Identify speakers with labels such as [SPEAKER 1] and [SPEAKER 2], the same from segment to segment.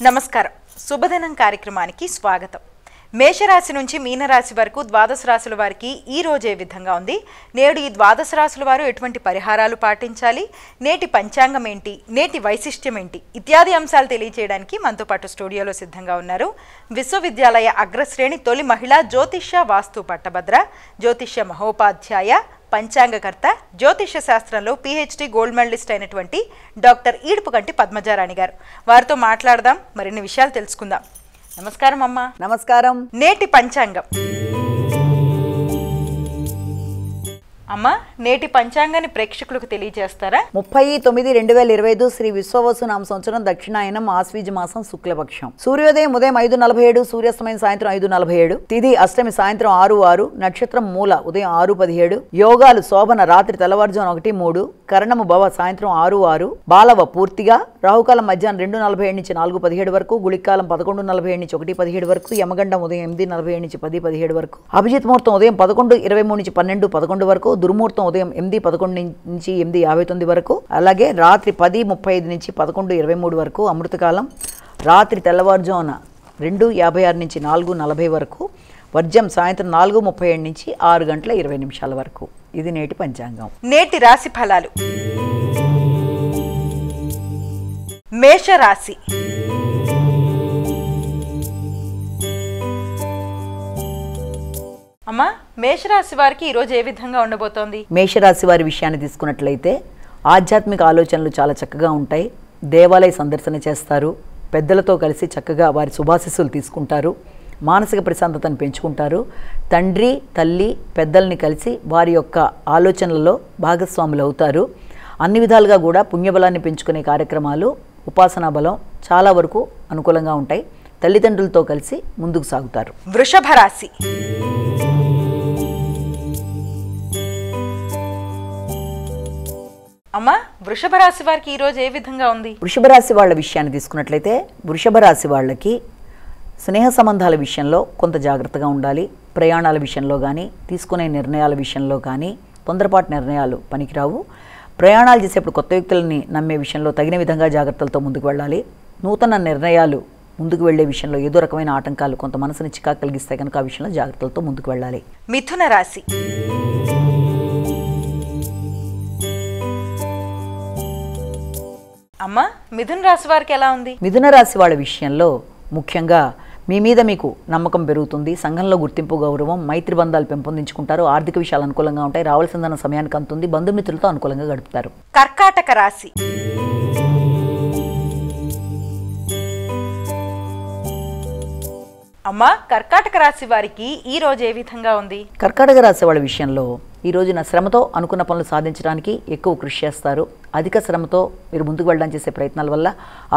[SPEAKER 1] నమస్కారం. శుభదినం కార్యక్రమానికి స్వాగతం. మేషరాశి నుంచి మీనరాశి వరకు ద్వాదశ రాశుల వారికి ఈ రోజు ఏ విధంగా ఉంది, నేడు ఈ ద్వాదశ రాశుల వారు ఎటువంటి పరిహారాలు పాటించాలి, నేటి పంచాంగం ఏంటి, నేటి వైశిష్ట్యం ఏంటి ఇత్యాది అంశాలు తెలియజేయడానికి మనతో పాటు స్టూడియోలో సిద్ధంగా ఉన్నారు విశ్వవిద్యాలయ అగ్రశ్రేణి తొలి మహిళా జ్యోతిష్య వాస్తు పట్టభద్ర, జ్యోతిష్య మహోపాధ్యాయ, పంచాంగకర్త, జ్యోతిష్య శాస్త్రంలో PhD గోల్డ్ మెడలిస్ట్ అయినటువంటి డాక్టర్ ఈడుపుగంటి పద్మజారాణి గారు. వారితో మాట్లాడదాం, మరిన్ని విషయాలు తెలుసుకుందాం. నమస్కారం అమ్మా.
[SPEAKER 2] నమస్కారం.
[SPEAKER 1] నేటి పంచాంగం అమ్మా, నేటి పంచాంగాన్ని ప్రేక్షకులకు తెలియజేస్తారా?
[SPEAKER 2] 30/9/2025 శ్రీ విశ్వవసు నామ సంవత్సరం దక్షిణాయనం ఆశ్వీజ మాసం శుక్లపక్షం. సూర్యోదయం ఉదయం 5:47, సూర్యాస్తమయం సాయంత్రం 5:47, తిథి అష్టమి సాయంత్రం 6:06, నక్షత్రం మూల ఉదయం 6:17, యోగాలు శోభన రాత్రి తెల్లవారుజామున 1:03, కరణము భవ సాయంత్రం 6:06, బాలవ పూర్తిగా, రాహుకాలం మధ్యాహ్నం 2:47 నుంచి 4:17 వరకు, గుళికాలం 11:47 నుంచి 1:17 వరకు, యమగండం ఉదయం 8:47 నుంచి 10:17 వరకు, అభిజిత్ ముహూర్తం ఉదయం 11:23 నుంచి 12:11 వరకు, దుర్ముహూర్తం ఉదయం 8:11 నుంచి 8:59 వరకు, అలాగే రాత్రి 10:35 నుంచి 11:23 వరకు, అమృతకాలం రాత్రి తెల్లవారుజామున 2:56 నుంచి 4:40 వరకు, వర్జం సాయంత్రం 4:37 నుంచి 6:20 వరకు. ఇది నేటి పంచాంగం.
[SPEAKER 1] నేటి రాశి ఫలాలు. మేషరాశి. అమ్మా, మేషరాశి వారికి ఈరోజు ఏ విధంగా ఉండబోతోంది?
[SPEAKER 2] మేషరాశి వారి విషయాన్ని తీసుకున్నట్లయితే ఆధ్యాత్మిక ఆలోచనలు చాలా చక్కగా ఉంటాయి. దేవాలయ సందర్శన చేస్తారు, పెద్దలతో కలిసి చక్కగా వారి శుభాశీస్సులు తీసుకుంటారు, మానసిక ప్రశాంతతను పెంచుకుంటారు. తండ్రి తల్లి పెద్దల్ని కలిసి వారి యొక్క ఆలోచనలలో భాగస్వాములు అవుతారు. అన్ని విధాలుగా కూడా పుణ్యబలాన్ని పెంచుకునే కార్యక్రమాలు, ఉపాసనా బలం చాలా వరకు అనుకూలంగా ఉంటాయి. తల్లిదండ్రులతో కలిసి ముందుకు సాగుతారు.
[SPEAKER 1] వృషభ రాశి. అమ్మా, వృషభ రాశి వారికి ఈరోజు ఏ విధంగా ఉంది?
[SPEAKER 2] వృషభ రాశి వాళ్ళ విషయాన్ని తీసుకున్నట్లయితే వృషభ రాశి వాళ్ళకి స్నేహ సంబంధాల విషయంలో కొంత జాగ్రత్తగా ఉండాలి. ప్రయాణాల విషయంలో కానీ, తీసుకునే నిర్ణయాల విషయంలో కానీ తొందరపాటు నిర్ణయాలు పనికిరావు. ప్రయాణాలు చేసేప్పుడు కొత్త వ్యక్తులని నమ్మే విషయంలో తగిన విధంగా జాగ్రత్తలతో ముందుకు వెళ్ళాలి. నూతన నిర్ణయాలు ముందుకు వెళ్లే విషయంలో ఏదో రకమైన ఆటంకాలు కొంత మనసుని చికాకు కలిగిస్తే కనుక ఆ విషయంలో జాగ్రత్తలతో ముందుకు వెళ్ళాలి.
[SPEAKER 1] మిథున రాశి. అమ్మా, మిథున రాశి వారికి ఎలా ఉంది?
[SPEAKER 2] మిథున రాశి వాళ్ళ విషయంలో ముఖ్యంగా మీ మీద మీకు నమ్మకం పెరుగుతుంది. సంఘంలో గుర్తింపు, గౌరవం, మైత్రి బంధాలు పెంపొందించుకుంటారు. ఆర్థిక విషయాలు అనుకూలంగా ఉంటాయి. రావాల్సిన సమయానికి అందుతుంది. బంధుమిత్రులతో అనుకూలంగా గడుపుతారు.
[SPEAKER 1] కర్కాటక రాశి. అమ్మా, కర్కాటక రాశి వారికి ఈ రోజు ఏ విధంగా ఉంది?
[SPEAKER 2] కర్కాటక రాశి వాళ్ళ విషయంలో ఈ రోజున శ్రమతో అనుకున్న పనులు సాధించడానికి ఎక్కువ కృషి చేస్తారు. అధిక శ్రమతో మీరు ముందుకు వెళ్ళడానికి చేసే ప్రయత్నాల వల్ల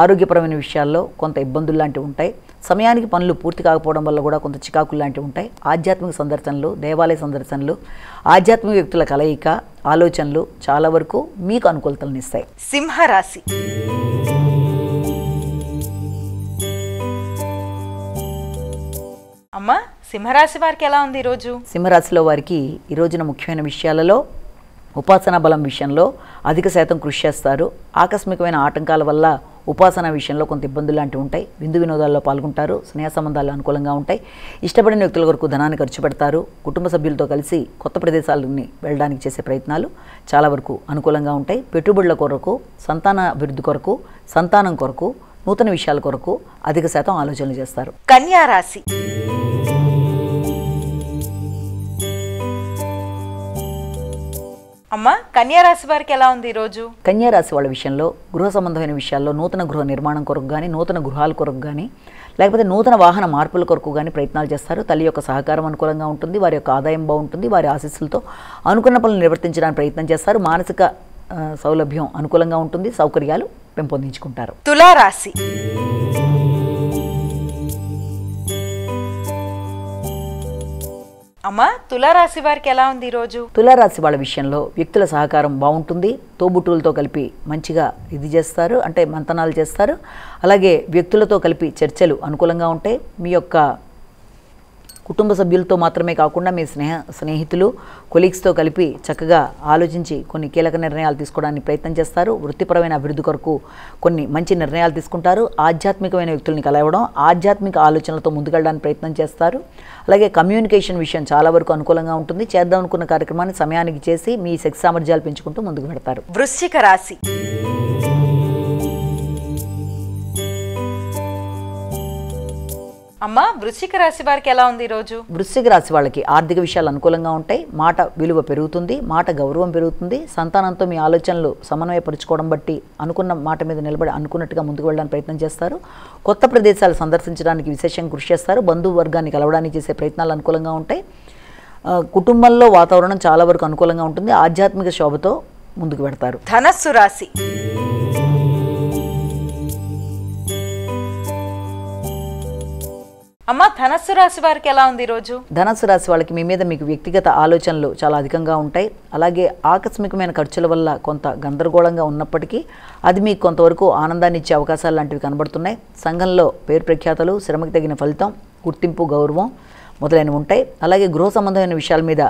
[SPEAKER 2] ఆరోగ్యపరమైన విషయాల్లో కొంత ఇబ్బందులు లాంటివి ఉంటాయి. సమయానికి పనులు పూర్తి కాకపోవడం వల్ల కూడా కొంత చికాకులు లాంటివి ఉంటాయి. ఆధ్యాత్మిక సందర్శనలు, దేవాలయ సందర్శనలు, ఆధ్యాత్మిక వ్యక్తుల కలయిక, ఆలోచనలు చాలా వరకు మీకు అనుకూలతలను ఇస్తాయి.
[SPEAKER 1] సింహరాశి. అమ్మా, సింహరాశి వారికి ఎలా ఉంది ఈరోజు?
[SPEAKER 2] సింహరాశిలో వారికి ఈ రోజున ముఖ్యమైన విషయాలలో ఉపాసనా బలం విషయంలో అధిక శాతం కృషి చేస్తారు. ఆకస్మికమైన ఆటంకాల వల్ల ఉపాసనా విషయంలో కొంత ఇబ్బందులు లాంటివి ఉంటాయి. విందు వినోదాల్లో పాల్గొంటారు. స్నేహ సంబంధాలు అనుకూలంగా ఉంటాయి. ఇష్టపడిన వ్యక్తుల వరకు ధనాన్ని ఖర్చు పెడతారు. కుటుంబ సభ్యులతో కలిసి కొత్త ప్రదేశాలని వెళ్ళడానికి చేసే ప్రయత్నాలు చాలా వరకు అనుకూలంగా ఉంటాయి. పెట్టుబడుల కొరకు, సంతాన అభివృద్ధి కొరకు, సంతానం కొరకు, నూతన విషయాల కొరకు అధిక శాతం ఆలోచనలు చేస్తారు.
[SPEAKER 1] కన్యా రాశి. అమ్మా, కన్యా రాశి వారికి ఎలా ఉంది ఈరోజు?
[SPEAKER 2] కన్యా రాశి వాళ్ళ విషయంలో గృహ సంబంధమైన విషయాల్లో నూతన గృహ నిర్మాణం కొరకు కానీ, నూతన గృహాల కొరకు కానీ, లేకపోతే నూతన వాహన మార్పుల కొరకు కానీ ప్రయత్నాలు చేస్తారు. తల్లి యొక్క సహకారం అనుకూలంగా ఉంటుంది. వారి యొక్క ఆదాయం బాగుంటుంది. వారి ఆశీస్సులతో అనుకున్న పనులు నిర్వర్తించడానికి ప్రయత్నం చేస్తారు. మానసిక సౌలభ్యం అనుకూలంగా ఉంటుంది. సౌకర్యాలు పెంపొందించుకుంటారు.
[SPEAKER 1] తులారాశి. అమ్మా, తులారాశి వారికి ఎలా ఉంది ఈరోజు?
[SPEAKER 2] తులారాశి వాళ్ళ విషయంలో వ్యక్తుల సహకారం బాగుంటుంది. తోబుట్టువులతో కలిపి మంచిగా ఇది చేస్తారు, అంటే మంతనాలు చేస్తారు. అలాగే వ్యక్తులతో కలిపి చర్చలు అనుకూలంగా ఉంటాయి. మీ యొక్క కుటుంబ సభ్యులతో మాత్రమే కాకుండా మీ స్నేహితులు కొలీగ్స్తో కలిపి చక్కగా ఆలోచించి కొన్ని కీలక నిర్ణయాలు తీసుకోవడానికి ప్రయత్నం చేస్తారు. వృత్తిపరమైన అభివృద్ధి కొరకు కొన్ని మంచి నిర్ణయాలు తీసుకుంటారు. ఆధ్యాత్మికమైన వ్యక్తుల్ని కలవడం, ఆధ్యాత్మిక ఆలోచనలతో ముందుకెళ్ళడానికి ప్రయత్నం చేస్తారు. అలాగే కమ్యూనికేషన్ విషయం చాలా వరకు అనుకూలంగా ఉంటుంది. చేద్దాం అనుకున్న కార్యక్రమాన్ని సమయానికి చేసి మీ శక్తి సామర్థ్యాలు పెంచుకుంటూ ముందుకు పెడతారు.
[SPEAKER 1] వృశ్చిక రాశి. అమ్మ, వృశ్చిక రాశి వారికి ఎలా ఉంది ఈరోజు?
[SPEAKER 2] వృశ్చిక రాశి వాళ్ళకి ఆర్థిక విషయాలు అనుకూలంగా ఉంటాయి. మాట విలువ పెరుగుతుంది, మాట గౌరవం పెరుగుతుంది. సంతానంతో మీ ఆలోచనలు సమన్వయపరుచుకోవడం బట్టి అనుకున్న మాట మీద నిలబడి అనుకున్నట్టుగా ముందుకు వెళ్ళడానికి ప్రయత్నం చేస్తారు. కొత్త ప్రదేశాలు సందర్శించడానికి విశేషంగా కృషి చేస్తారు. బంధువర్గాన్ని కలవడానికి చేసే ప్రయత్నాలు అనుకూలంగా ఉంటాయి. కుటుంబంలో వాతావరణం చాలా వరకు అనుకూలంగా ఉంటుంది. ఆధ్యాత్మిక శోభతో ముందుకు పెడతారు.
[SPEAKER 1] ధనస్సు రాశి. అమ్మ, ధనస్సు రాశి వారికి ఎలా ఉంది ఈరోజు?
[SPEAKER 2] ధనస్సు రాశి వాళ్ళకి మీ మీద మీకు వ్యక్తిగత ఆలోచనలు చాలా అధికంగా ఉంటాయి. అలాగే ఆకస్మికమైన ఖర్చుల వల్ల కొంత గందరగోళంగా ఉన్నప్పటికీ అది మీకు కొంతవరకు ఆనందాన్ని ఇచ్చే అవకాశాలు లాంటివి కనబడుతున్నాయి. సంఘంలో పేరు ప్రఖ్యాతలు, శ్రమకి తగిన ఫలితం, గుర్తింపు, గౌరవం మొదలైనవి ఉంటాయి. అలాగే గృహ సంబంధమైన విషయాల మీద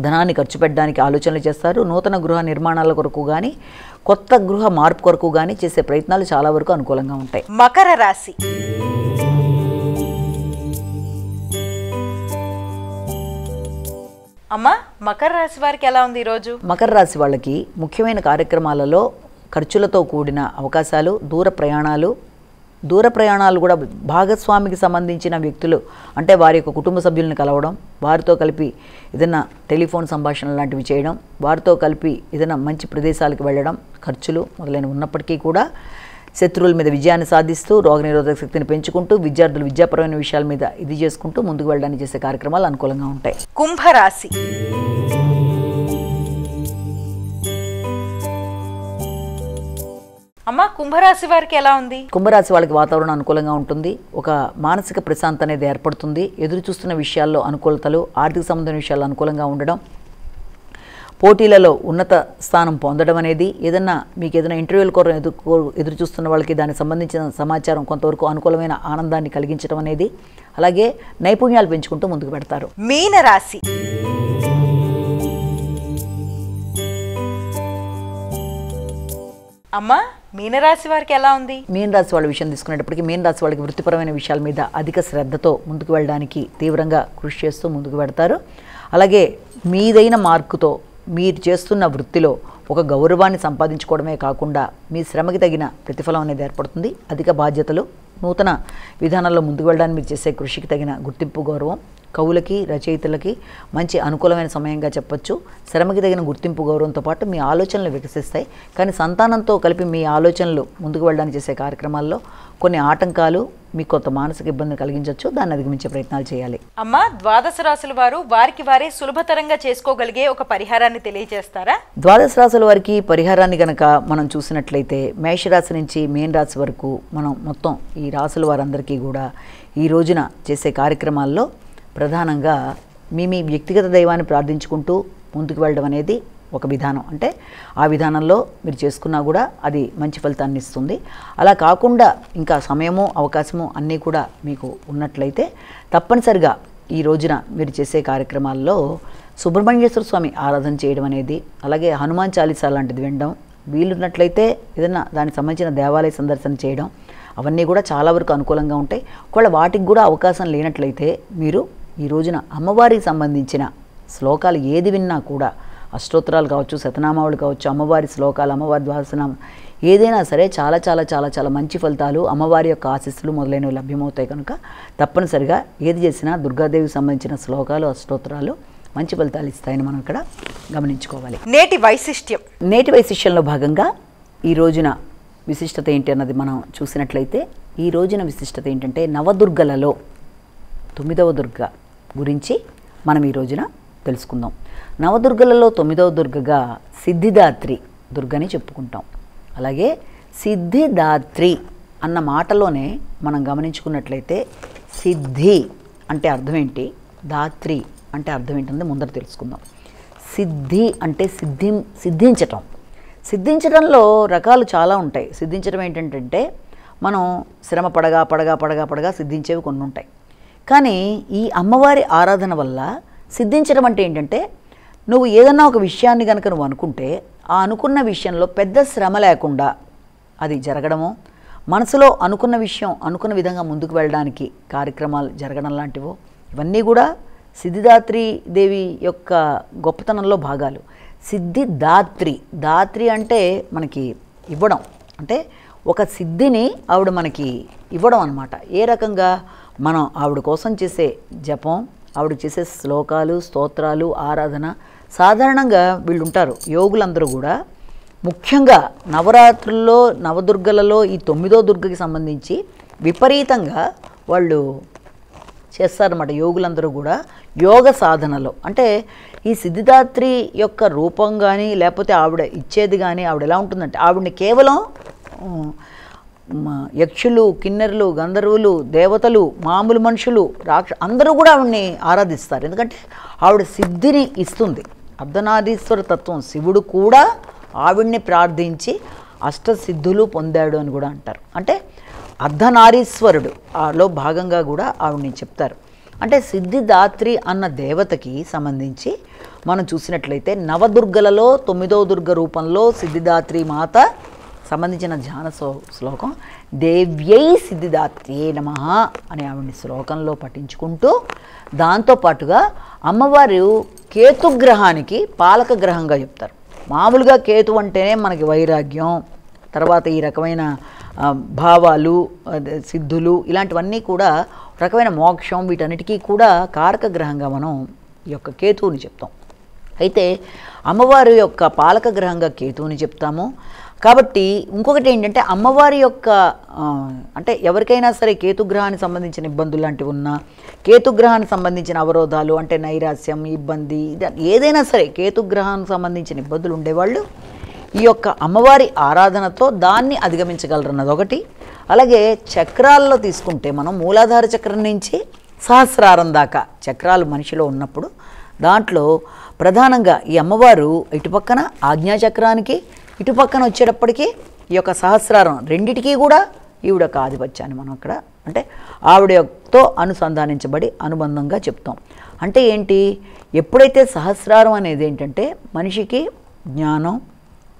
[SPEAKER 2] ధనాన్ని ఖర్చు పెట్టడానికి ఆలోచనలు చేస్తారు. నూతన గృహ నిర్మాణాల కొరకు కానీ కొత్త గృహ మార్పు కొరకు కానీ చేసే ప్రయత్నాలు చాలా వరకు అనుకూలంగా ఉంటాయి.
[SPEAKER 1] మకర రాశి. అమ్మ, మకర రాశి వారికి ఎలా ఉంది ఈరోజు?
[SPEAKER 2] మకర రాశి వాళ్ళకి ముఖ్యమైన కార్యక్రమాలలో ఖర్చులతో కూడిన అవకాశాలు, దూర ప్రయాణాలు కూడా భాగస్వామికి సంబంధించిన వ్యక్తులు అంటే వారి యొక్క కుటుంబ సభ్యులను కలవడం, వారితో కలిపి ఏదైనా టెలిఫోన్ సంభాషణ లాంటివి చేయడం, వారితో కలిపి ఏదైనా మంచి ప్రదేశాలకు వెళ్ళడం, ఖర్చులు మొదలైనవి ఉన్నప్పటికీ కూడా శత్రువుల మీద విజయాన్ని సాధిస్తూ రోగనిరోధక శక్తిని పెంచుకుంటూ విద్యార్థులు విద్యాపరమైన విషయాల మీద ఇది చేసుకుంటూ ముందుకు వెళ్ళడానికి చేసే కార్యక్రమాలు అనుకూలంగా ఉంటాయి.
[SPEAKER 1] కుంభరాశి. అమ్మ, కుంభరాశి వారికి ఎలా ఉంది?
[SPEAKER 2] కుంభరాశి వాళ్ళకి వాతావరణం అనుకూలంగా ఉంటుంది. ఒక మానసిక ప్రశాంతత అనేది ఏర్పడుతుంది. ఎదురు చూస్తున్న విషయాల్లో అనుకూలతలు, ఆర్థిక సంబంధమైన విషయాల్లో అనుకూలంగా ఉండడం, పోటీలలో ఉన్నత స్థానం పొందడం అనేది, ఏదన్నా మీకు ఏదైనా ఇంటర్వ్యూల కొరకు ఎదురు చూస్తున్న వాళ్ళకి దానికి సంబంధించిన సమాచారం కొంతవరకు అనుకూలమైన ఆనందాన్ని కలిగించడం అనేది, అలాగే నైపుణ్యాలు పెంచుకుంటూ ముందుకు పెడతారు.
[SPEAKER 1] మీనరాశి. అమ్మ, మీనరాశి వారికి ఎలా ఉంది?
[SPEAKER 2] మీనరాశి వాళ్ళ విషయం తీసుకునేటప్పటికీ మీనరాశి వాళ్ళకి వృత్తిపరమైన విషయాల మీద అధిక శ్రద్ధతో ముందుకు వెళ్ళడానికి తీవ్రంగా కృషి చేస్తూ ముందుకు పెడతారు. అలాగే మీదైన మార్కుతో మీరు చేస్తున్న వృత్తిలో ఒక గౌరవాన్ని సంపాదించుకోవడమే కాకుండా మీ శ్రమకి తగిన ప్రతిఫలం అనేది ఏర్పడుతుంది. అధిక బాధ్యతలు, నూతన విధానాల్లో ముందుకు వెళ్ళడానికి మీరు చేసే కృషికి తగిన గుర్తింపు, గౌరవం కవులకి, రచయితలకి మంచి అనుకూలమైన సమయంగా చెప్పొచ్చు. శ్రమకి తగిన గుర్తింపు, గౌరవంతో పాటు మీ ఆలోచనలు వికసిస్తాయి. కానీ సంతానంతో కలిపి మీ ఆలోచనలు ముందుకు వెళ్ళడానికి చేసే కార్యక్రమాల్లో కొన్ని ఆటంకాలు మీకు కొంత మానసిక ఇబ్బంది కలిగించవచ్చు. దాన్ని అధిగమించే ప్రయత్నాలు చేయాలి.
[SPEAKER 1] అమ్మ, ద్వాదశ రాశుల వారు వారికి వారే సులభతరంగా చేసుకోగలిగే ఒక పరిహారాన్ని తెలియజేస్తారా?
[SPEAKER 2] ద్వాదశ రాశుల వారికి పరిహారాన్ని కనుక మనం చూసినట్లయితే మేషరాశి నుంచి మీన రాశి వరకు మనం మొత్తం ఈ రాశుల వారందరికీ కూడా ఈ రోజున చేసే కార్యక్రమాల్లో ప్రధానంగా మీ వ్యక్తిగత దైవాన్ని ప్రార్థించుకుంటూ ముందుకు వెళ్ళడం అనేది ఒక విధానం. అంటే ఆ విధానంలో మీరు చేసుకున్నా కూడా అది మంచి ఫలితాన్ని ఇస్తుంది. అలా కాకుండా ఇంకా సమయము, అవకాశము అన్నీ కూడా మీకు ఉన్నట్లయితే తప్పనిసరిగా ఈ రోజున మీరు చేసే కార్యక్రమాల్లో సుబ్రహ్మణ్యేశ్వర స్వామి ఆరాధన చేయడం అనేది, అలాగే హనుమాన్ చాలీసా లాంటిది వినడం, వీలున్నట్లయితే ఏదైనా దానికి సంబంధించిన దేవాలయ సందర్శన చేయడం, అవన్నీ కూడా చాలా వరకు అనుకూలంగా ఉంటాయి. ఒకవేళ వాటికి కూడా అవకాశం లేనట్లయితే మీరు ఈ రోజున అమ్మవారికి సంబంధించిన శ్లోకాలు ఏది విన్నా కూడా, అష్టోత్తరాలు కావచ్చు, శతనామావులు కావచ్చు, అమ్మవారి శ్లోకాలు, అమ్మవారి ద్వాదశనామం ఏదైనా సరే చాలా చాలా చాలా చాలా మంచి ఫలితాలు, అమ్మవారి యొక్క ఆశీస్సులు మొదలైనవి లభ్యమవుతాయి. కనుక తప్పనిసరిగా ఏది చేసినా దుర్గాదేవికి సంబంధించిన శ్లోకాలు, అష్టోత్తరాలు మంచి ఫలితాలు ఇస్తాయని మనం ఇక్కడ గమనించుకోవాలి.
[SPEAKER 1] నేటి వైశిష్ట్యంలో భాగంగా ఈ రోజున విశిష్టత ఏంటి అన్నది మనం చూసినట్లయితే, ఈ రోజున విశిష్టత ఏంటంటే నవదుర్గలలో 9వ దుర్గ గురించి మనం ఈ రోజున తెలుసుకుందాం. నవదుర్గలలో 9వ దుర్గగా సిద్ధిదాత్రి దుర్గని చెప్పుకుంటాం. అలాగే సిద్ధిదాత్రి అన్న మాటలోనే మనం గమనించుకున్నట్లయితే సిద్ధి అంటే అర్థం ఏంటి, దాత్రి అంటే అర్థం ఏంటంటే ముందర తెలుసుకుందాం. సిద్ధి అంటే సిద్ధించటం. సిద్ధించడంలో రకాలు చాలా ఉంటాయి. సిద్ధించడం ఏంటంటే మనం శ్రమ పడగా సిద్ధించేవి కొన్ని ఉంటాయి.
[SPEAKER 2] కానీ ఈ అమ్మవారి ఆరాధన వల్ల సిద్ధించడం అంటే ఏంటంటే, నువ్వు ఏదన్నా ఒక విషయాన్ని కనుక నువ్వు అనుకుంటే ఆ అనుకున్న విషయంలో పెద్ద శ్రమ లేకుండా అది జరగడము, మనసులో అనుకున్న విషయం అనుకున్న విధంగా ముందుకు వెళ్ళడానికి కార్యక్రమాలు జరగడం లాంటివో, ఇవన్నీ కూడా సిద్ధిదాత్రి దేవి యొక్క గొప్పతనంలో భాగాలు. సిద్ధిదాత్రి, దాత్రి అంటే మనకి ఇవ్వడం, అంటే ఒక సిద్ధిని ఆవిడ మనకి ఇవ్వడం అన్నమాట. ఏ రకంగా మనం ఆవిడ కోసం చేసే జపం, ఆవిడ చేసే శ్లోకాలు, స్తోత్రాలు, ఆరాధన. సాధారణంగా వీళ్ళు ఉంటారు యోగులందరూ కూడా, ముఖ్యంగా నవరాత్రుల్లో నవదుర్గలలో ఈ 9వ దుర్గకి సంబంధించి విపరీతంగా వాళ్ళు చేస్తారన్నమాట. యోగులందరూ కూడా యోగ సాధనలో, అంటే ఈ సిద్ధిదాత్రి యొక్క రూపం కానీ లేకపోతే ఆవిడ ఇచ్చేది కానీ ఆవిడ ఎలా ఉంటుందంటే, ఆవిడని కేవలం యక్షులు, కిన్నెరులు, గంధర్వులు, దేవతలు, మామూలు మనుషులు, అందరూ కూడా ఆవిడని ఆరాధిస్తారు. ఎందుకంటే ఆవిడ సిద్ధిని ఇస్తుంది. అర్ధనారీశ్వర తత్వం, శివుడు కూడా ఆవిడ్ని ప్రార్థించి అష్టసిద్ధులు పొందాడు అని కూడా అంటారు. అంటే అర్ధనారీశ్వరుడు ఆలో భాగంగా కూడా ఆవిడ్ని చెప్తారు. అంటే సిద్ధిదాత్రి అన్న దేవతకి సంబంధించి మనం చూసినట్లయితే నవదుర్గలలో 9వ దుర్గ రూపంలో సిద్ధిదాత్రి మాత సంబంధించిన ధ్యాన శ్లోకం దేవ్యై సిద్ధిదాత్రియే నమః అనే ఆవిడ్ని శ్లోకంలో పఠించుకుంటూ, దాంతోపాటుగా అమ్మవారు కేతుగ్రహానికి పాలక గ్రహంగా చెప్తారు. మామూలుగా కేతు అంటేనే మనకి వైరాగ్యం, తర్వాత ఈ రకమైన భావాలు, సిద్ధులు, ఇలాంటివన్నీ కూడా రకమైన మోక్షం, వీటన్నిటికీ కూడా కారక గ్రహంగా మనం ఈ యొక్క కేతువుని చెప్తాం. అయితే అమ్మవారి యొక్క పాలక గ్రహంగా కేతువుని చెప్తాము. కాబట్టి ఇంకొకటి ఏంటంటే, అమ్మవారి యొక్క అంటే ఎవరికైనా సరే కేతుగ్రహానికి సంబంధించిన ఇబ్బందులు లాంటివి ఉన్నా, కేతుగ్రహానికి సంబంధించిన అవరోధాలు అంటే నైరాస్యం, ఇబ్బంది, ఏదైనా సరే కేతుగ్రహానికి సంబంధించిన ఇబ్బందులు ఉండేవాళ్ళు ఈ యొక్క అమ్మవారి ఆరాధనతో దాన్ని అధిగమించగలరు అన్నది ఒకటి. అలాగే చక్రాల్లో తీసుకుంటే మనం మూలాధార చక్రం నుంచి సహస్రారం దాకా చక్రాలు మనిషిలో ఉన్నప్పుడు దాంట్లో ప్రధానంగా ఈ అమ్మవారు ఇటుపక్కన ఆజ్ఞాచక్రానికి, ఇటుపక్కన వచ్చేటప్పటికీ ఈ యొక్క సహస్రారం రెండిటికీ కూడా ఈవిడ యొక్క ఆధిపత్యాన్ని మనం అక్కడ అంటే ఆవిడతో అనుసంధానించబడి అనుబంధంగా చెప్తాం. అంటే ఏంటి, ఎప్పుడైతే సహస్రారం అనేది ఏంటంటే మనిషికి జ్ఞానం,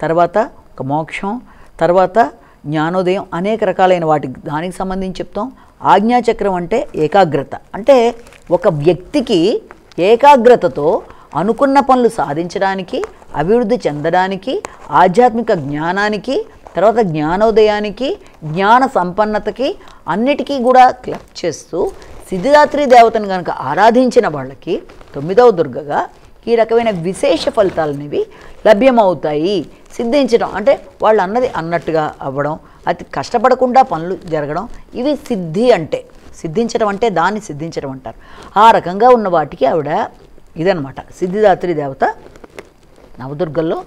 [SPEAKER 2] తర్వాత ఒక మోక్షం, తర్వాత జ్ఞానోదయం, అనేక రకాలైన వాటికి దానికి సంబంధించి చెప్తాం. ఆజ్ఞాచక్రం అంటే ఏకాగ్రత, అంటే ఒక వ్యక్తికి ఏకాగ్రతతో అనుకున్న పనులు సాధించడానికి, అభివృద్ధి చెందడానికి, ఆధ్యాత్మిక జ్ఞానానికి, తర్వాత జ్ఞానోదయానికి, జ్ఞాన సంపన్నతకి అన్నిటికీ కూడా క్లబ్ చేస్తూ సిద్ధిదాత్రి దేవతను కనుక ఆరాధించిన వాళ్ళకి 9వ దుర్గగా ఈ రకమైన విశేష ఫలితాలు అనేవి లభ్యమవుతాయి. సిద్ధించడం అంటే వాళ్ళు అన్నది అన్నట్టుగా అవ్వడం, అతి కష్టపడకుండా పనులు జరగడం, ఇవి సిద్ధి అంటే, సిద్ధించడం అంటే దాన్ని సిద్ధించడం అంటారు. ఆ రకంగా ఉన్న వాటికి ఆవిడ ఇదనమాట సిద్ధిదాత్రి దేవత. నవదుర్గల్లో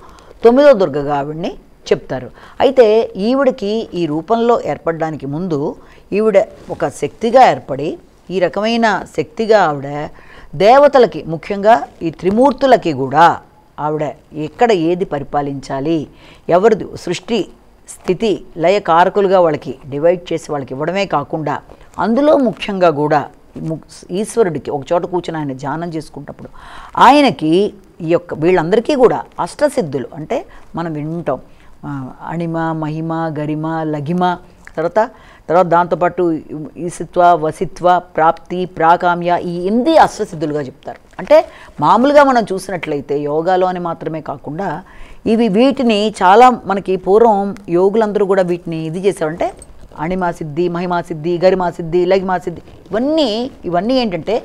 [SPEAKER 2] 9వ దుర్గగా ఆవిడ్ని చెప్తారు. అయితే ఈవిడికి ఈ రూపంలో ఏర్పడడానికి ముందు ఈవిడ ఒక శక్తిగా ఏర్పడి, ఈ రకమైన శక్తిగా ఆవిడ దేవతలకి, ముఖ్యంగా ఈ త్రిమూర్తులకి కూడా ఆవిడ ఎక్కడ ఏది పరిపాలించాలి, ఎవరిది సృష్టి స్థితి లయ కారకులుగా వాళ్ళకి డివైడ్ చేసి వాళ్ళకి ఇవ్వడమే కాకుండా, అందులో ముఖ్యంగా కూడా ఈశ్వరుడికి ఒక చోట కూర్చొని ఆయన ధ్యానం చేసుకుంటప్పుడు ఆయనకి ఈ యొక్క వీళ్ళందరికీ కూడా అష్టసిద్ధులు అంటే మనం వింటాం, అణిమ, మహిమ, గరిమ, లఘిమ, తర్వాత దాంతోపాటు ఈసిత్వ, వసిత్వ, ప్రాప్తి, ప్రాకామ్య, ఈ 8 అష్టసిద్ధులుగా చెప్తారు. అంటే మామూలుగా మనం చూసినట్లయితే యోగాలో అని మాత్రమే కాకుండా వీటిని చాలా మనకి పూర్వం యోగులందరూ కూడా వీటిని ఇది చేశారంటే అణిమా సిద్ధి, మహిమా సిద్ధి, గరిమా సిద్ధి, లఘిమా సిద్ధి, ఇవన్నీ ఏంటంటే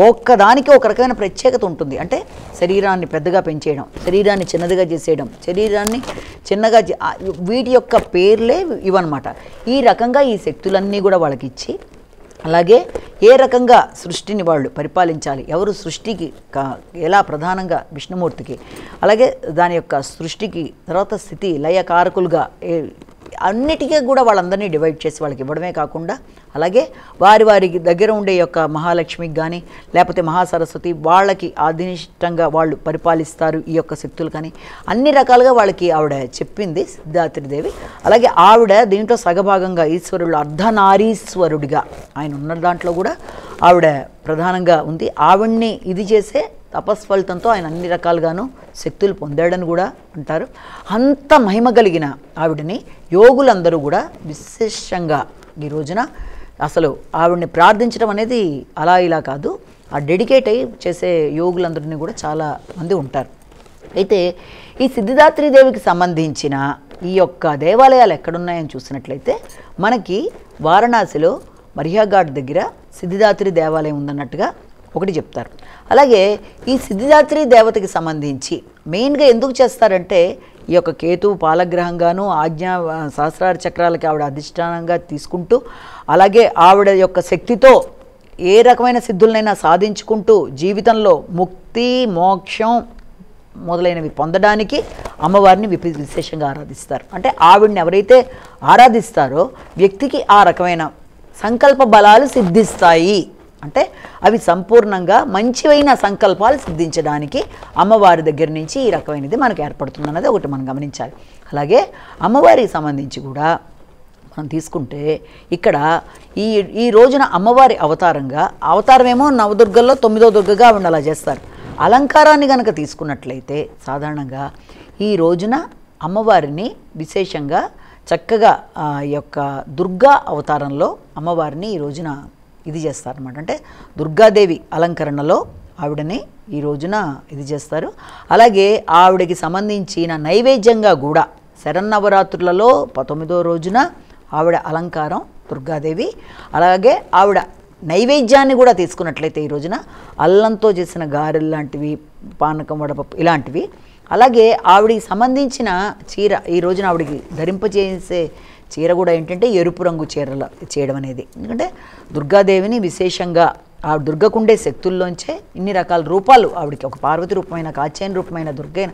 [SPEAKER 2] ఒక్కదానికి ఒక రకమైన ప్రత్యేకత ఉంటుంది. అంటే శరీరాన్ని పెద్దగా పెంచేయడం, శరీరాన్ని చిన్నదిగా చేసేయడం, శరీరాన్ని చిన్నగా వీటి యొక్క పేర్లే ఇవన్నమాట. ఈ రకంగా ఈ శక్తులన్నీ కూడా వాళ్ళకి ఇచ్చి, అలాగే ఏ రకంగా సృష్టిని వాళ్ళు పరిపాలించాలి, ఎవరు సృష్టికి ఎలా ప్రధానంగా విష్ణుమూర్తికి, అలాగే దాని యొక్క సృష్టికి, తర్వాత స్థితి లయ కారకులుగా అన్నిటికీ కూడా వాళ్ళందరినీ డివైడ్ చేసి వాళ్ళకి ఇవ్వడమే కాకుండా, అలాగే వారికి దగ్గర ఉండే యొక్క మహాలక్ష్మికి కానీ లేకపోతే మహాసరస్వతి వాళ్ళకి ఆదినిష్టంగా వాళ్ళు పరిపాలిస్తారు ఈ యొక్క శక్తులు కానీ, అన్ని రకాలుగా వాళ్ళకి ఆవిడ చెప్పింది సిద్ధిదాత్రిదేవి. అలాగే ఆవిడ దీంట్లో సగభాగంగా ఈశ్వరుడు అర్ధనారీశ్వరుడిగా ఆయన ఉన్న దాంట్లో కూడా ఆవిడ ప్రధానంగా ఉంది. ఆవిడ్ని ఇది చేసే తపస్ఫలితంతో ఆయన అన్ని రకాలుగాను శక్తులు పొందాడని కూడా అంటారు. అంత మహిమ కలిగిన ఆవిడని యోగులందరూ కూడా విశేషంగా ఈ రోజున అసలు ఆవిడ్ని ప్రార్థించడం అనేది అలా ఇలా కాదు, ఆ డెడికేట్ అయ్యి చేసే యోగులందరినీ కూడా చాలా మంది ఉంటారు. అయితే ఈ సిద్ధిదాత్రీదేవికి సంబంధించిన ఈ యొక్క దేవాలయాలు ఎక్కడున్నాయని చూసినట్లయితే మనకి వారణాసిలో మరియాఘాట్ దగ్గర సిద్ధిదాత్రి దేవాలయం ఉందన్నట్టుగా ఒకటి చెప్తారు. అలాగే ఈ సిద్ధిదాత్రి దేవతకి సంబంధించి మెయిన్గా ఎందుకు చేస్తారంటే ఈ యొక్క కేతువు పాలగ్రహంగాను ఆజ్ఞా సహస్రార చక్రాలకి ఆవిడ అధిష్టానంగా తీసుకుంటూ, అలాగే ఆవిడ యొక్క శక్తితో ఏ రకమైన సిద్ధులనైనా సాధించుకుంటూ జీవితంలో ముక్తి మోక్షం మొదలైనవి పొందడానికి అమ్మవారిని విశేషంగా ఆరాధిస్తారు. అంటే ఆవిడని ఎవరైతే ఆరాధిస్తారో వ్యక్తికి ఆ రకమైన సంకల్ప బలాలు సిద్ధిస్తాయి. అంటే అవి సంపూర్ణంగా మంచివైన సంకల్పాలు సిద్ధించడానికి అమ్మవారి దగ్గర నుంచి ఈ రకమైనది మనకు ఏర్పడుతుంది అన్నది ఒకటి మనం గమనించాలి. అలాగే అమ్మవారికి సంబంధించి కూడా మనం తీసుకుంటే ఇక్కడ ఈ రోజున అమ్మవారి అవతారమేమో నవదుర్గల్లో 9వ దుర్గగా ఆవిడ అలా చేస్తారు. అలంకారాన్ని కనుక తీసుకున్నట్లయితే సాధారణంగా ఈ రోజున అమ్మవారిని విశేషంగా చక్కగా ఈ యొక్క దుర్గా అవతారంలో అమ్మవారిని ఈ రోజున ఇది చేస్తారన్నమాట. అంటే దుర్గాదేవి అలంకరణలో ఆవిడని ఈ రోజున ఇది చేస్తారు. అలాగే ఆవిడకి సంబంధించిన నైవేద్యంగా కూడా శరన్నవరాత్రులలో 19వ రోజున ఆవిడ అలంకారం దుర్గాదేవి. అలాగే ఆవిడ నైవేద్యాన్ని కూడా తీసుకున్నట్లయితే ఈ రోజున అల్లంతో చేసిన గారెలు లాంటివి, పానకం, వడపప్పు ఇలాంటివి. అలాగే ఆవిడికి సంబంధించిన చీర ఈ రోజున ఆవిడికి ధరింపజేసే చీర కూడా ఏంటంటే ఎరుపు రంగు చీరలు చేయడం అనేది. ఎందుకంటే దుర్గాదేవిని విశేషంగా ఆ దుర్గకుండే శక్తుల్లోంచే ఇన్ని రకాల రూపాలు ఆవిడకి, ఒక పార్వతి రూపమైన, కాత్యాయని రూపమైన, దుర్గైన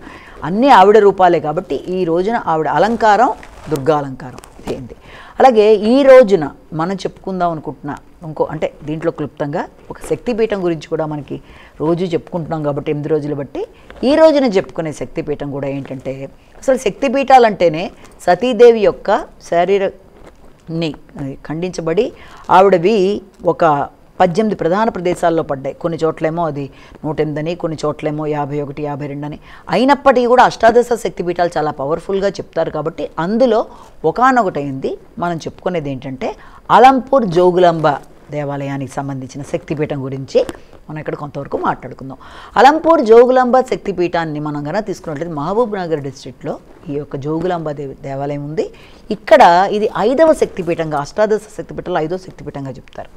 [SPEAKER 2] అన్నీ ఆవిడ రూపాలే. కాబట్టి ఈ రోజున ఆవిడ అలంకారం దుర్గా అలంకారం ఏంటి. అలాగే ఈ రోజున మనం చెప్పుకుందాం అనుకుంటున్నా అంటే దీంట్లో క్లుప్తంగా ఒక శక్తిపీఠం గురించి కూడా మనకి రోజు చెప్పుకుంటున్నాం కాబట్టి 8 రోజులు బట్టి ఈ రోజున చెప్పుకునే శక్తిపీఠం కూడా ఏంటంటే, అసలు శక్తిపీఠాలంటేనే సతీదేవి యొక్క శరీరాన్ని ఖండించబడి ఆవిడవి ఒక 18 ప్రధాన ప్రదేశాల్లో పడ్డాయి. కొన్ని చోట్లేమో అది 108 అని, కొన్ని చోట్లేమో 51, 52 అని. అయినప్పటికీ కూడా అష్టాదశ శక్తిపీఠాలు చాలా పవర్ఫుల్గా చెప్తారు. కాబట్టి అందులో ఒకానొకటైంది మనం చెప్పుకునేది ఏంటంటే అలంపూర్ జోగులాంబ దేవాలయానికి సంబంధించిన శక్తిపీఠం గురించి మనం ఇక్కడ కొంతవరకు మాట్లాడుకుందాం. అలంపూర్ జోగులాంబ శక్తిపీఠాన్ని మనం కనుక తీసుకున్నట్లయితే మహబూబ్ నగర్ డిస్ట్రిక్ట్లో ఈ యొక్క జోగులాంబ దేవాలయం ఉంది. ఇక్కడ ఇది 5వ శక్తిపీఠంగా, అష్టాదశ శక్తిపీఠంలో 5వ శక్తిపీఠంగా చెప్తారు.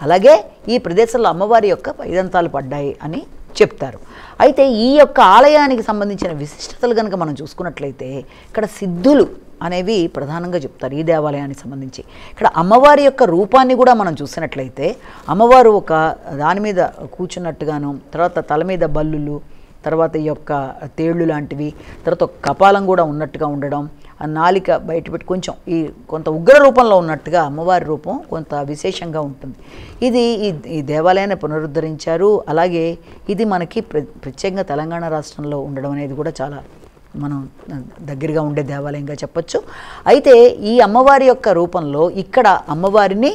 [SPEAKER 2] అలాగే ఈ ప్రదేశంలో అమ్మవారి యొక్క పైదంతాలు పడ్డాయి అని చెప్తారు. అయితే ఈ యొక్క ఆలయానికి సంబంధించిన విశిష్టతలు కనుక మనం చూసుకున్నట్లయితే ఇక్కడ సిద్ధులు అనేవి ప్రధానంగా చెప్తారు ఈ దేవాలయానికి సంబంధించి. ఇక్కడ అమ్మవారి యొక్క రూపాన్ని కూడా మనం చూసినట్లయితే అమ్మవారు ఒక దాని మీద కూర్చున్నట్టుగాను, తర్వాత తల మీద బల్లులు, తర్వాత ఈ యొక్క తేళ్ళు లాంటివి, తర్వాత ఒక కపాలం కూడా ఉన్నట్టుగా ఉండడం, ఆ నాలిక బయటపెట్టి కొంచెం కొంత ఉగ్ర రూపంలో ఉన్నట్టుగా అమ్మవారి రూపం కొంత విశేషంగా ఉంటుంది. ఇది ఈ దేవాలయాన్ని పునరుద్ధరించారు. అలాగే ఇది మనకి ప్రత్యేకంగా తెలంగాణ రాష్ట్రంలో ఉండడం అనేది కూడా చాలా మనం దగ్గరగా ఉండే దేవాలయంగా చెప్పచ్చు. అయితే ఈ అమ్మవారి యొక్క రూపంలో ఇక్కడ అమ్మవారిని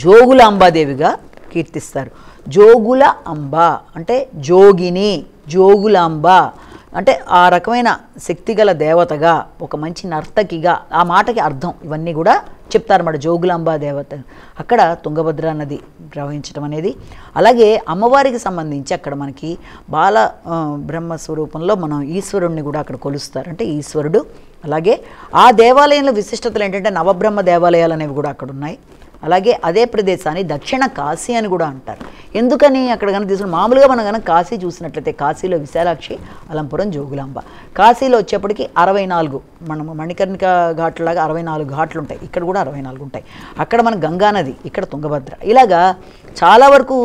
[SPEAKER 2] జోగులాంబాదేవిగా కీర్తిస్తారు. జోగుల అంబ అంటే జోగిని, జోగులాంబ అంటే ఆ రకమైన శక్తిగల దేవతగా, ఒక మంచి నర్తకిగా, ఆ మాటకి అర్థం ఇవన్నీ కూడా చెప్తారన్నమాట. జోగులాంబ దేవత అక్కడ తుంగభద్ర నది ప్రవహించడం అనేది. అలాగే అమ్మవారికి సంబంధించి అక్కడ మనకి బాల బ్రహ్మ స్వరూపంలో మనం ఈశ్వరుణ్ణి కూడా అక్కడ కొలుస్తారు. అంటే ఈశ్వరుడు. అలాగే ఆ దేవాలయంలో విశిష్టతలు ఏంటంటే నవబ్రహ్మ దేవాలయాలు అనేవి కూడా అక్కడ ఉన్నాయి. అలాగే అదే ప్రదేశాన్ని దక్షిణ కాశీ అని కూడా అంటారు. ఎందుకని అక్కడ కనుక తీసుకుని మామూలుగా మనం కనుక కాశీ చూసినట్లయితే కాశీలో విశాలాక్షి, అలంపురం జోగులాంబ. కాశీలో వచ్చేప్పటికి 64 మనం మణికర్ణిక ఘాట్లాగా 64 ఘాట్లు ఉంటాయి. ఇక్కడ కూడా 64 ఉంటాయి. అక్కడ మన గంగానది, ఇక్కడ తుంగభద్ర. ఇలాగా చాలా వరకు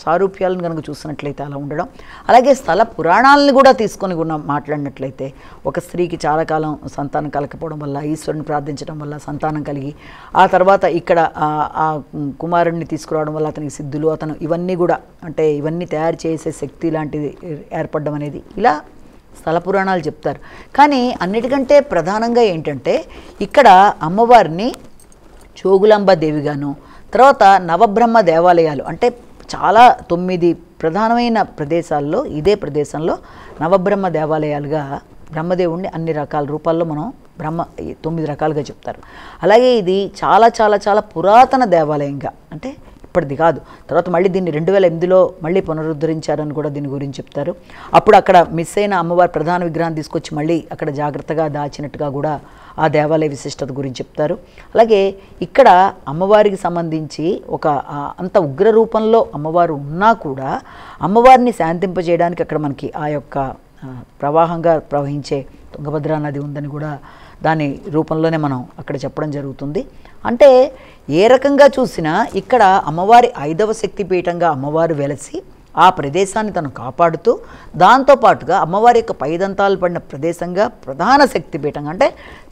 [SPEAKER 2] సారూప్యాలను కనుక చూసినట్లయితే అలా ఉండడం. అలాగే స్థల పురాణాలను కూడా తీసుకొని మాట్లాడినట్లయితే ఒక స్త్రీకి చాలా కాలం సంతానం కలకపోవడం వల్ల ఈశ్వరుని ప్రార్థించడం వల్ల సంతానం కలిగి, ఆ తర్వాత ఇక్కడ ఆ కుమారుడిని తీసుకురావడం వల్ల అతనికి సిద్ధులు, అతను ఇవన్నీ కూడా అంటే ఇవన్నీ తయారు చేసే శక్తి లాంటిది ఏర్పడడం అనేది ఇలా స్థల పురాణాలు చెప్తారు. కానీ అన్నిటికంటే ప్రధానంగా ఏంటంటే ఇక్కడ అమ్మవారిని జోగులాంబ దేవిగాను, తర్వాత నవబ్రహ్మ దేవాలయాలు అంటే చాలా 9 ప్రధానమైన ప్రదేశాల్లో ఇదే ప్రదేశంలో నవబ్రహ్మ దేవాలయాలుగా బ్రహ్మదేవుణ్ణి అన్ని రకాల రూపాల్లో మనం 9 రకాలుగా చెప్తారు. అలాగే ఇది చాలా చాలా చాలా పురాతన దేవాలయంగా, అంటే ఇప్పటిది కాదు, తర్వాత మళ్ళీ దీన్ని 2008లో మళ్ళీ పునరుద్ధరించారని కూడా దీని గురించి చెప్తారు. అప్పుడు అక్కడ మిస్ అయిన అమ్మవారి ప్రధాన విగ్రహాన్ని తీసుకొచ్చి మళ్ళీ అక్కడ జాగ్రత్తగా దాచినట్టుగా కూడా ఆ దేవాలయ విశిష్టత గురించి చెప్తారు. అలాగే ఇక్కడ అమ్మవారికి సంబంధించి ఒక అంత ఉగ్ర రూపంలో అమ్మవారు ఉన్నా కూడా అమ్మవారిని శాంతింపజేయడానికి అక్కడ మనకి ఆ యొక్క ప్రవాహంగా ప్రవహించే తుంగభద్రా నది ఉందని కూడా దాని రూపంలోనే మనం అక్కడ చెప్పడం జరుగుతుంది. అంటే ఏ రకంగా చూసినా ఇక్కడ అమ్మవారి 5వ శక్తిపీఠంగా అమ్మవారు వెలసి ఆ ప్రదేశాన్ని తను కాపాడుతూ, దాంతోపాటుగా అమ్మవారి యొక్క పైదంతాలు పడిన ప్రదేశంగా ప్రధాన శక్తిపీఠంగా, అంటే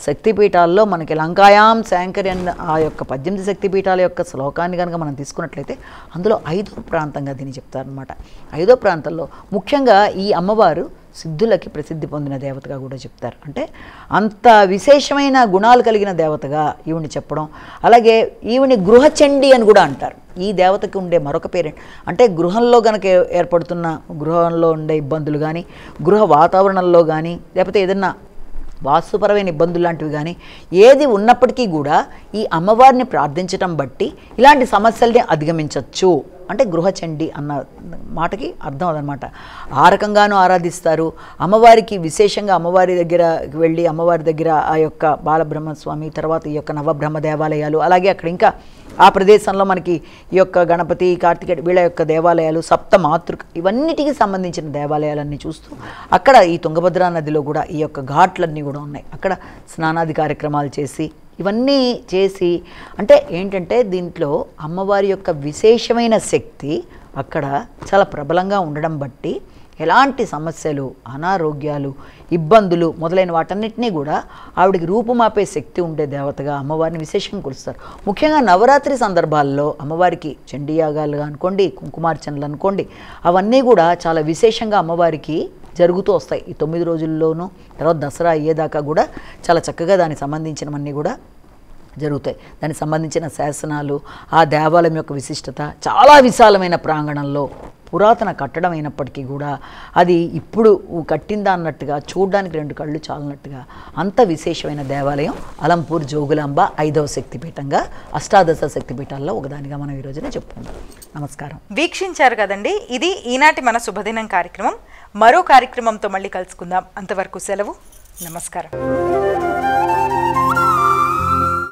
[SPEAKER 2] శక్తిపీఠాల్లో మనకి లంకాయాం శాంకరి అన్న ఆ యొక్క 18 శక్తిపీఠాల యొక్క శ్లోకాన్ని కనుక మనం తీసుకున్నట్లయితే అందులో 5వ ప్రాంతంగా దీన్ని చెప్తారనమాట. 5వ ప్రాంతంలో ముఖ్యంగా ఈ అమ్మవారు సిద్ధులకి ప్రసిద్ధి పొందిన దేవతగా కూడా చెప్తారు. అంటే అంత విశేషమైన గుణాలు కలిగిన దేవతగా ఈవిని చెప్పడం. అలాగే ఈవిని గృహచండి అని కూడా అంటారు. ఈ దేవతకి ఉండే మరొక పేరు అంటే గృహంలో కనుక ఏర్పడుతున్న గృహంలో ఉండే ఇబ్బందులు కానీ, గృహ వాతావరణంలో కానీ, లేకపోతే ఏదన్నా వాస్తుపరమైన ఇబ్బందులు లాంటివి కానీ ఏది ఉన్నప్పటికీ కూడా ఈ అమ్మవారిని ప్రార్థించటం బట్టి ఇలాంటి సమస్యల్ని అధిగమించవచ్చు. అంటే గృహచండి అన్న మాటకి అర్థం అదనమాట. ఆ రకంగానూ ఆరాధిస్తారు. అమ్మవారికి విశేషంగా అమ్మవారి దగ్గరకి వెళ్ళి అమ్మవారి దగ్గర ఆ యొక్క బాలబ్రహ్మస్వామి, తర్వాత ఈ యొక్క నవబ్రహ్మ దేవాలయాలు, అలాగే అక్కడ ఇంకా ఆ ప్రదేశంలో మనకి ఈ యొక్క గణపతి, కార్తికేయ వీళ్ళ యొక్క దేవాలయాలు, సప్తమాతృక, ఇవన్నిటికీ సంబంధించిన దేవాలయాలన్నీ చూస్తూ అక్కడ ఈ తుంగభద్రా నదిలో కూడా ఈ యొక్క ఘాట్లన్నీ కూడా ఉన్నాయి. అక్కడ స్నానాది కార్యక్రమాలు చేసి ఇవన్నీ చేసి, అంటే ఏంటంటే దీంట్లో అమ్మవారి యొక్క విశేషమైన శక్తి అక్కడ చాలా ప్రబలంగా ఉండడం బట్టి ఎలాంటి సమస్యలు, అనారోగ్యాలు, ఇబ్బందులు మొదలైన వాటన్నిటినీ కూడా ఆవిడికి రూపుమాపే శక్తి ఉండే దేవతగా అమ్మవారిని విశేషంగా కొలుస్తారు. ముఖ్యంగా నవరాత్రి సందర్భాల్లో అమ్మవారికి చండీయాగాలుగా అనుకోండి, కుంకుమార్చనలు అనుకోండి, అవన్నీ కూడా చాలా విశేషంగా అమ్మవారికి జరుగుతూ వస్తాయి. ఈ 9 రోజుల్లోనూ, తర్వాత దసరా అయ్యేదాకా కూడా చాలా చక్కగా దానికి సంబంధించినవన్నీ కూడా జరుగుతాయి. దానికి సంబంధించిన శాసనాలు, ఆ దేవాలయం యొక్క విశిష్టత, చాలా విశాలమైన ప్రాంగణంలో పురాతన కట్టడం అయినప్పటికీ కూడా అది ఇప్పుడు కట్టిందా అన్నట్టుగా, చూడడానికి 2 కళ్ళు చాలన్నట్టుగా అంత విశేషమైన దేవాలయం అలంపూర్ జోగులాంబ 5వ శక్తిపీఠంగా అష్టాదశ శక్తిపీఠాల్లో ఒకదానిగా మనం ఈ రోజున చెప్పుకుందాం. నమస్కారం.
[SPEAKER 1] వీక్షించారు కదండి. ఇది ఈనాటి మన శుభదినం కార్యక్రమం. మరో కార్యక్రమంతో మళ్ళీ కలుసుకుందాం. అంతవరకు సెలవు. నమస్కారం.